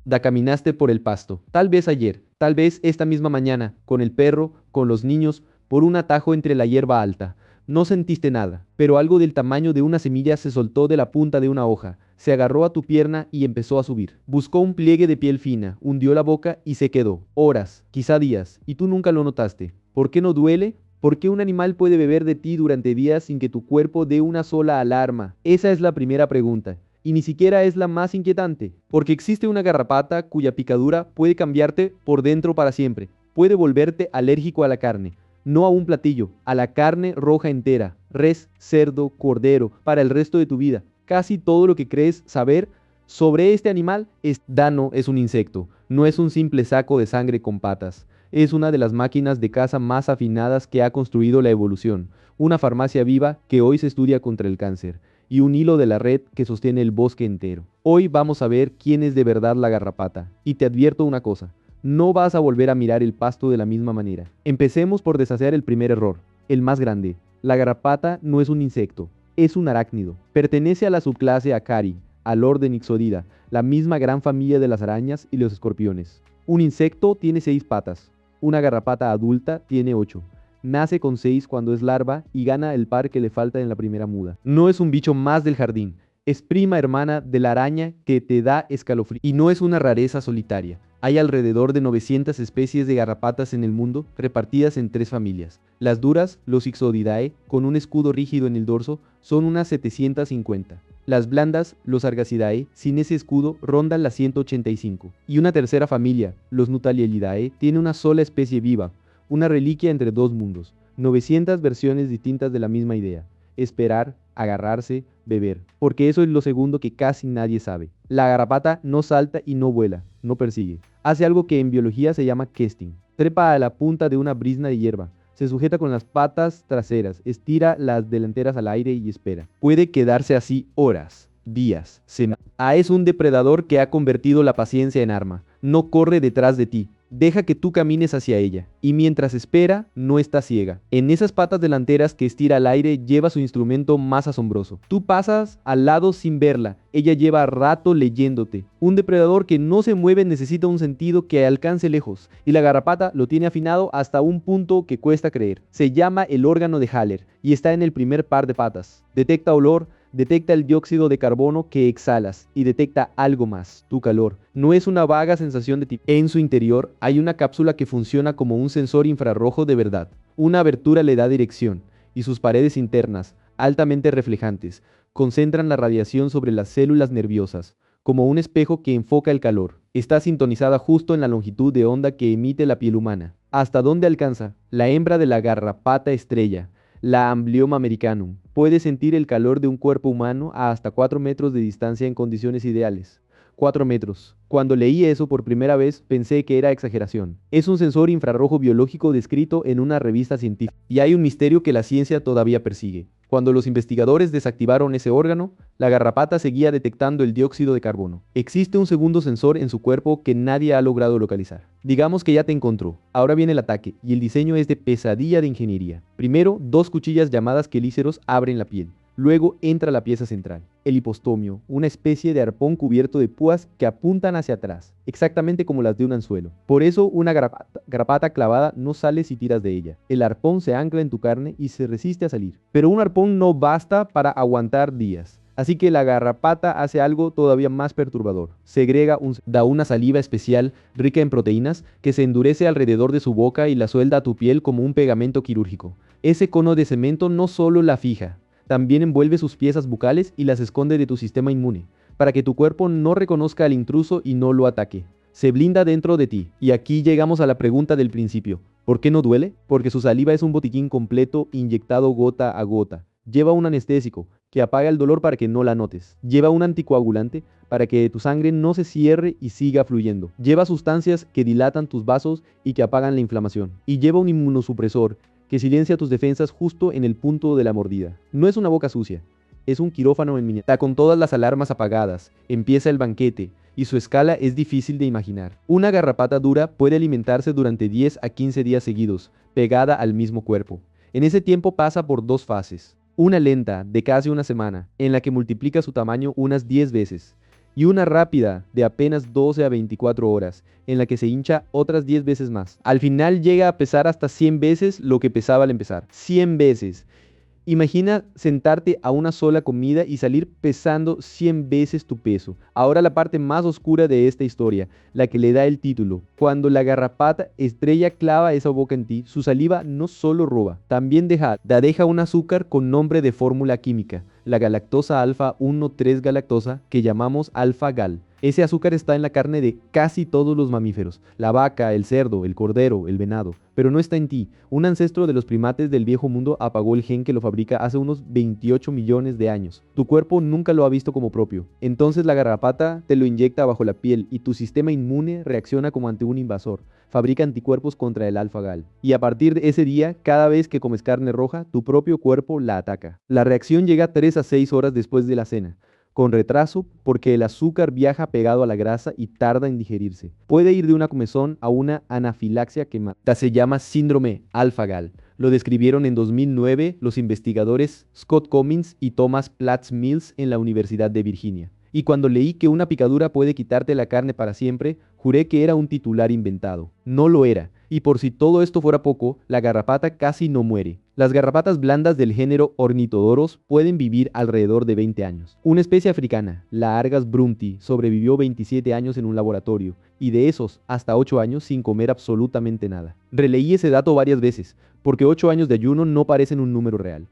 Da caminaste por el pasto, tal vez ayer, tal vez esta misma mañana, con el perro, con los niños, por un atajo entre la hierba alta. No sentiste nada, pero algo del tamaño de una semilla se soltó de la punta de una hoja, se agarró a tu pierna y empezó a subir. Buscó un pliegue de piel fina, hundió la boca y se quedó. Horas, quizá días, y tú nunca lo notaste. ¿Por qué no duele? ¿Por qué un animal puede beber de ti durante días sin que tu cuerpo dé una sola alarma? Esa es la primera pregunta. Y ni siquiera es la más inquietante, porque existe una garrapata cuya picadura puede cambiarte por dentro para siempre. Puede volverte alérgico a la carne, no a un platillo, a la carne roja entera, res, cerdo, cordero, para el resto de tu vida. Casi todo lo que crees saber sobre este animal es Dano es un insecto, no es un simple saco de sangre con patas. Es una de las máquinas de caza más afinadas que ha construido la evolución, una farmacia viva que hoy se estudia contra el cáncer, y un hilo de la red que sostiene el bosque entero. Hoy vamos a ver quién es de verdad la garrapata, y te advierto una cosa, no vas a volver a mirar el pasto de la misma manera. Empecemos por deshacer el primer error, el más grande. La garrapata no es un insecto, es un arácnido. Pertenece a la subclase Acari, al orden Ixodida, la misma gran familia de las arañas y los escorpiones. Un insecto tiene 6 patas, una garrapata adulta tiene 8. Nace con 6 cuando es larva y gana el par que le falta en la primera muda. No es un bicho más del jardín, es prima hermana de la araña que te da escalofrío. Y no es una rareza solitaria. Hay alrededor de 900 especies de garrapatas en el mundo, repartidas en 3 familias. Las duras, los Ixodidae, con un escudo rígido en el dorso, son unas 750. Las blandas, los Argacidae, sin ese escudo, rondan las 185. Y una tercera familia, los Nutalielidae, tiene una sola especie viva, una reliquia entre 2 mundos. 900 versiones distintas de la misma idea. Esperar, agarrarse, beber. Porque eso es lo segundo que casi nadie sabe. La garrapata no salta y no vuela, no persigue. Hace algo que en biología se llama questing. Trepa a la punta de una brizna de hierba. Se sujeta con las patas traseras, estira las delanteras al aire y espera. Puede quedarse así horas, días, semanas. Es un depredador que ha convertido la paciencia en arma. No corre detrás de ti. Deja que tú camines hacia ella, y mientras espera, no está ciega. En esas patas delanteras que estira al aire lleva su instrumento más asombroso. Tú pasas al lado sin verla, ella lleva rato leyéndote. Un depredador que no se mueve necesita un sentido que alcance lejos, y la garrapata lo tiene afinado hasta un punto que cuesta creer. Se llama el órgano de Haller, y está en el primer par de patas. Detecta olor, detecta el dióxido de carbono que exhalas y detecta algo más, tu calor. No es una vaga sensación de ti. En su interior hay una cápsula que funciona como un sensor infrarrojo de verdad. Una abertura le da dirección y sus paredes internas, altamente reflejantes, concentran la radiación sobre las células nerviosas, como un espejo que enfoca el calor. Está sintonizada justo en la longitud de onda que emite la piel humana. ¿Hasta dónde alcanza? La hembra de la garrapata estrella, la Amblyomma americanum, puede sentir el calor de un cuerpo humano a hasta 4 metros de distancia en condiciones ideales. 4 metros. Cuando leí eso por primera vez pensé que era exageración. Es un sensor infrarrojo biológico descrito en una revista científica. Y hay un misterio que la ciencia todavía persigue. Cuando los investigadores desactivaron ese órgano, la garrapata seguía detectando el dióxido de carbono. Existe un segundo sensor en su cuerpo que nadie ha logrado localizar. Digamos que ya te encontró. Ahora viene el ataque, y el diseño es de pesadilla de ingeniería. Primero, 2 cuchillas llamadas quelíceros abren la piel. Luego entra la pieza central, el hipostomio, una especie de arpón cubierto de púas que apuntan hacia atrás, exactamente como las de un anzuelo. Por eso una garrapata clavada no sale si tiras de ella. El arpón se ancla en tu carne y se resiste a salir. Pero un arpón no basta para aguantar días. Así que la garrapata hace algo todavía más perturbador. Da una saliva especial rica en proteínas que se endurece alrededor de su boca y la suelda a tu piel como un pegamento quirúrgico. Ese cono de cemento no solo la fija, también envuelve sus piezas bucales y las esconde de tu sistema inmune, para que tu cuerpo no reconozca al intruso y no lo ataque. Se blinda dentro de ti. Y aquí llegamos a la pregunta del principio. ¿Por qué no duele? Porque su saliva es un botiquín completo inyectado gota a gota. Lleva un anestésico que apaga el dolor para que no la notes. Lleva un anticoagulante para que tu sangre no se cierre y siga fluyendo. Lleva sustancias que dilatan tus vasos y que apagan la inflamación. Y lleva un inmunosupresor que silencia tus defensas justo en el punto de la mordida. No es una boca sucia, es un quirófano en miniatura. Con todas las alarmas apagadas, empieza el banquete, y su escala es difícil de imaginar. Una garrapata dura puede alimentarse durante 10 a 15 días seguidos, pegada al mismo cuerpo. En ese tiempo pasa por 2 fases. Una lenta, de casi una semana, en la que multiplica su tamaño unas 10 veces. y una rápida de apenas 12 a 24 horas, en la que se hincha otras 10 veces más. Al final llega a pesar hasta 100 veces lo que pesaba al empezar. 100 veces. Imagina sentarte a una sola comida y salir pesando 100 veces tu peso. Ahora la parte más oscura de esta historia, la que le da el título. Cuando la garrapata estrella clava esa boca en ti, su saliva no solo roba, también deja un azúcar con nombre de fórmula química, la galactosa alfa 1,3 galactosa que llamamos alfa-gal. Ese azúcar está en la carne de casi todos los mamíferos, la vaca, el cerdo, el cordero, el venado, pero no está en ti. Un ancestro de los primates del viejo mundo apagó el gen que lo fabrica hace unos 28 millones de años. Tu cuerpo nunca lo ha visto como propio. Entonces la garrapata te lo inyecta bajo la piel y tu sistema inmune reacciona como ante un invasor. Fabrica anticuerpos contra el alfa-gal. Y a partir de ese día, cada vez que comes carne roja, tu propio cuerpo la ataca. La reacción llega 3 a 6 horas después de la cena, con retraso porque el azúcar viaja pegado a la grasa y tarda en digerirse. Puede ir de una comezón a una anafilaxia que mata. Se llama síndrome alfa-gal. Lo describieron en 2009 los investigadores Scott Cummins y Thomas Platts Mills en la Universidad de Virginia. Y cuando leí que una picadura puede quitarte la carne para siempre, juré que era un titular inventado. No lo era. Y por si todo esto fuera poco, la garrapata casi no muere. Las garrapatas blandas del género Ornithodoros pueden vivir alrededor de 20 años. Una especie africana, la Argas brumti, sobrevivió 27 años en un laboratorio, y de esos, hasta 8 años sin comer absolutamente nada. Releí ese dato varias veces, porque 8 años de ayuno no parecen un número real.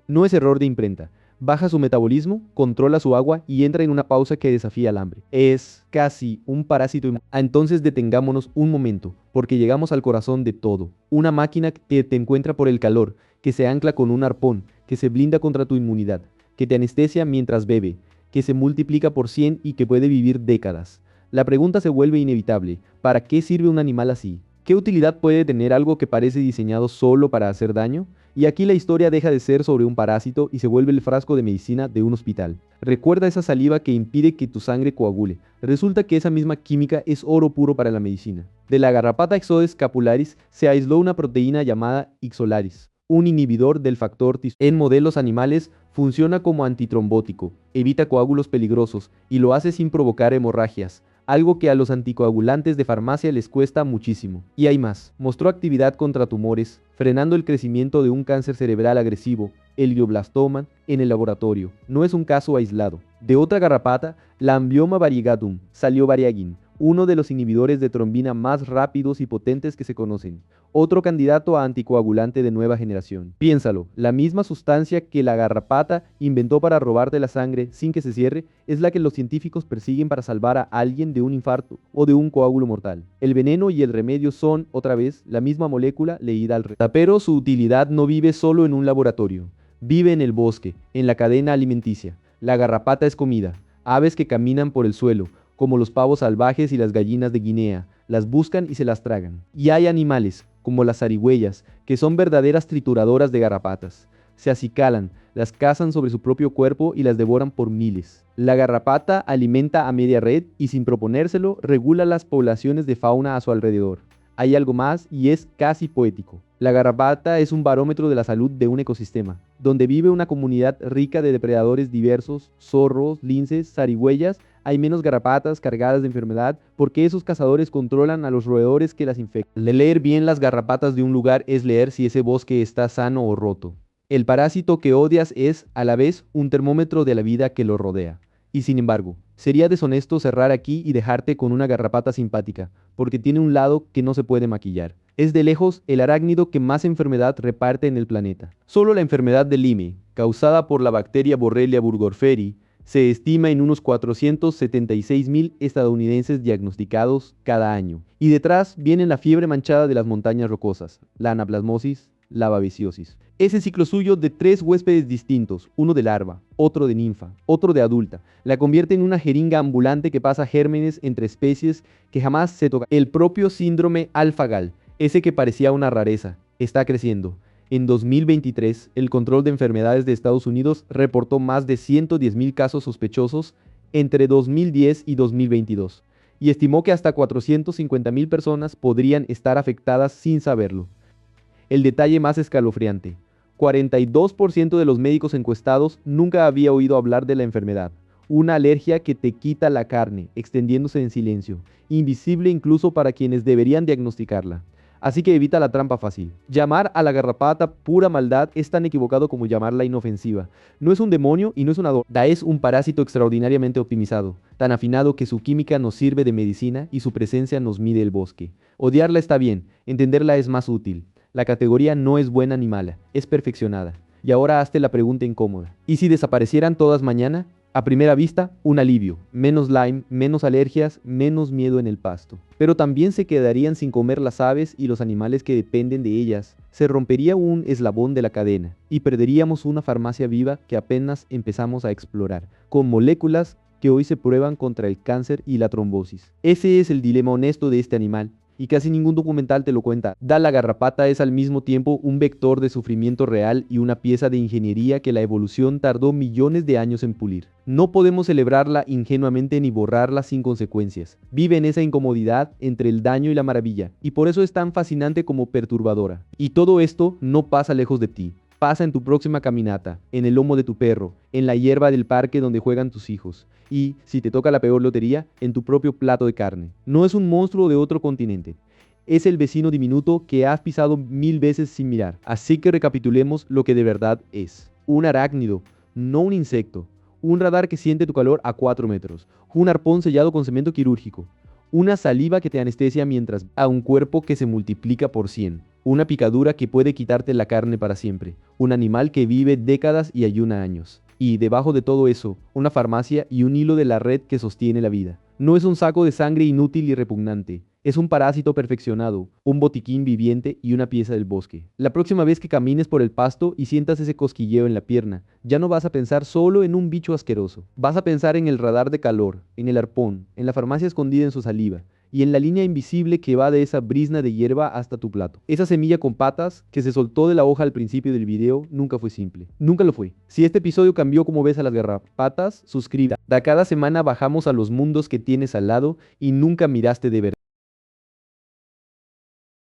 No es error de imprenta. Baja su metabolismo, controla su agua y entra en una pausa que desafía al hambre. Es casi un parásito. Entonces detengámonos un momento, porque llegamos al corazón de todo. Una máquina que te encuentra por el calor, que se ancla con un arpón, que se blinda contra tu inmunidad, que te anestesia mientras bebe, que se multiplica por 100 y que puede vivir décadas. La pregunta se vuelve inevitable. ¿Para qué sirve un animal así? ¿Qué utilidad puede tener algo que parece diseñado solo para hacer daño? Y aquí la historia deja de ser sobre un parásito y se vuelve el frasco de medicina de un hospital. Recuerda esa saliva que impide que tu sangre coagule. Resulta que esa misma química es oro puro para la medicina. De la garrapata Ixodes scapularis se aisló una proteína llamada Ixolaris, un inhibidor del factor TIS. En modelos animales funciona como antitrombótico, evita coágulos peligrosos y lo hace sin provocar hemorragias, algo que a los anticoagulantes de farmacia les cuesta muchísimo. Y hay más, mostró actividad contra tumores, frenando el crecimiento de un cáncer cerebral agresivo, el glioblastoma, en el laboratorio. No es un caso aislado. De otra garrapata, la Amblioma variegatum, salió variegin, uno de los inhibidores de trombina más rápidos y potentes que se conocen. Otro candidato a anticoagulante de nueva generación. Piénsalo, la misma sustancia que la garrapata inventó para robarte la sangre sin que se cierre, es la que los científicos persiguen para salvar a alguien de un infarto o de un coágulo mortal. El veneno y el remedio son, otra vez, la misma molécula leída al revés. Pero su utilidad no vive solo en un laboratorio. Vive en el bosque, en la cadena alimenticia. La garrapata es comida. Aves que caminan por el suelo, como los pavos salvajes y las gallinas de Guinea, las buscan y se las tragan. Y hay animales, como las zarigüeyas, que son verdaderas trituradoras de garrapatas. Se acicalan, las cazan sobre su propio cuerpo y las devoran por miles. La garrapata alimenta a media red y sin proponérselo regula las poblaciones de fauna a su alrededor. Hay algo más y es casi poético. La garrapata es un barómetro de la salud de un ecosistema, donde vive una comunidad rica de depredadores diversos, zorros, linces, zarigüeyas. Hay menos garrapatas cargadas de enfermedad porque esos cazadores controlan a los roedores que las infectan. Leer bien las garrapatas de un lugar es leer si ese bosque está sano o roto. El parásito que odias es, a la vez, un termómetro de la vida que lo rodea. Y sin embargo, sería deshonesto cerrar aquí y dejarte con una garrapata simpática, porque tiene un lado que no se puede maquillar. Es de lejos el arácnido que más enfermedad reparte en el planeta. Solo la enfermedad de Lyme, causada por la bacteria Borrelia burgdorferi, se estima en unos 476,000 estadounidenses diagnosticados cada año. Y detrás viene la fiebre manchada de las montañas rocosas, la anaplasmosis, la babesiosis. Ese ciclo suyo de 3 huéspedes distintos, uno de larva, otro de ninfa, otro de adulta, la convierte en una jeringa ambulante que pasa gérmenes entre especies que jamás se tocan. El propio síndrome alfa-gal, ese que parecía una rareza, está creciendo. En 2023, el control de enfermedades de Estados Unidos reportó más de 110,000 casos sospechosos entre 2010 y 2022, y estimó que hasta 450,000 personas podrían estar afectadas sin saberlo. El detalle más escalofriante: 42% de los médicos encuestados nunca había oído hablar de la enfermedad. Una alergia que te quita la carne, extendiéndose en silencio, invisible incluso para quienes deberían diagnosticarla. Así que evita la trampa fácil. Llamar a la garrapata pura maldad es tan equivocado como llamarla inofensiva. No es un demonio y no es una da, es un parásito extraordinariamente optimizado, tan afinado que su química nos sirve de medicina y su presencia nos mide el bosque. Odiarla está bien, entenderla es más útil. La categoría no es buena ni mala, es perfeccionada. Y ahora hazte la pregunta incómoda. ¿Y si desaparecieran todas mañana? A primera vista, un alivio, menos Lyme, menos alergias, menos miedo en el pasto. Pero también se quedarían sin comer las aves y los animales que dependen de ellas. Se rompería un eslabón de la cadena y perderíamos una farmacia viva que apenas empezamos a explorar, con moléculas que hoy se prueban contra el cáncer y la trombosis. Ese es el dilema honesto de este animal. Y casi ningún documental te lo cuenta. La garrapata es al mismo tiempo un vector de sufrimiento real y una pieza de ingeniería que la evolución tardó millones de años en pulir. No podemos celebrarla ingenuamente ni borrarla sin consecuencias. Vive en esa incomodidad entre el daño y la maravilla, y por eso es tan fascinante como perturbadora. Y todo esto no pasa lejos de ti. Pasa en tu próxima caminata, en el lomo de tu perro, en la hierba del parque donde juegan tus hijos. Y, si te toca la peor lotería, en tu propio plato de carne. No es un monstruo de otro continente. Es el vecino diminuto que has pisado 1000 veces sin mirar. Así que recapitulemos lo que de verdad es. Un arácnido, no un insecto. Un radar que siente tu calor a 4 metros. Un arpón sellado con cemento quirúrgico. Una saliva que te anestesia mientras a un cuerpo que se multiplica por 100. Una picadura que puede quitarte la carne para siempre. Un animal que vive décadas y ayuna años. Y debajo de todo eso, una farmacia y un hilo de la red que sostiene la vida. No es un saco de sangre inútil y repugnante. Es un parásito perfeccionado, un botiquín viviente y una pieza del bosque. La próxima vez que camines por el pasto y sientas ese cosquilleo en la pierna, ya no vas a pensar solo en un bicho asqueroso. Vas a pensar en el radar de calor, en el arpón, en la farmacia escondida en su saliva, y en la línea invisible que va de esa brizna de hierba hasta tu plato. Esa semilla con patas que se soltó de la hoja al principio del video nunca fue simple. Nunca lo fue. Si este episodio cambió como ves a las garrapatas, suscríbete. Cada semana bajamos a los mundos que tienes al lado y nunca miraste de verdad.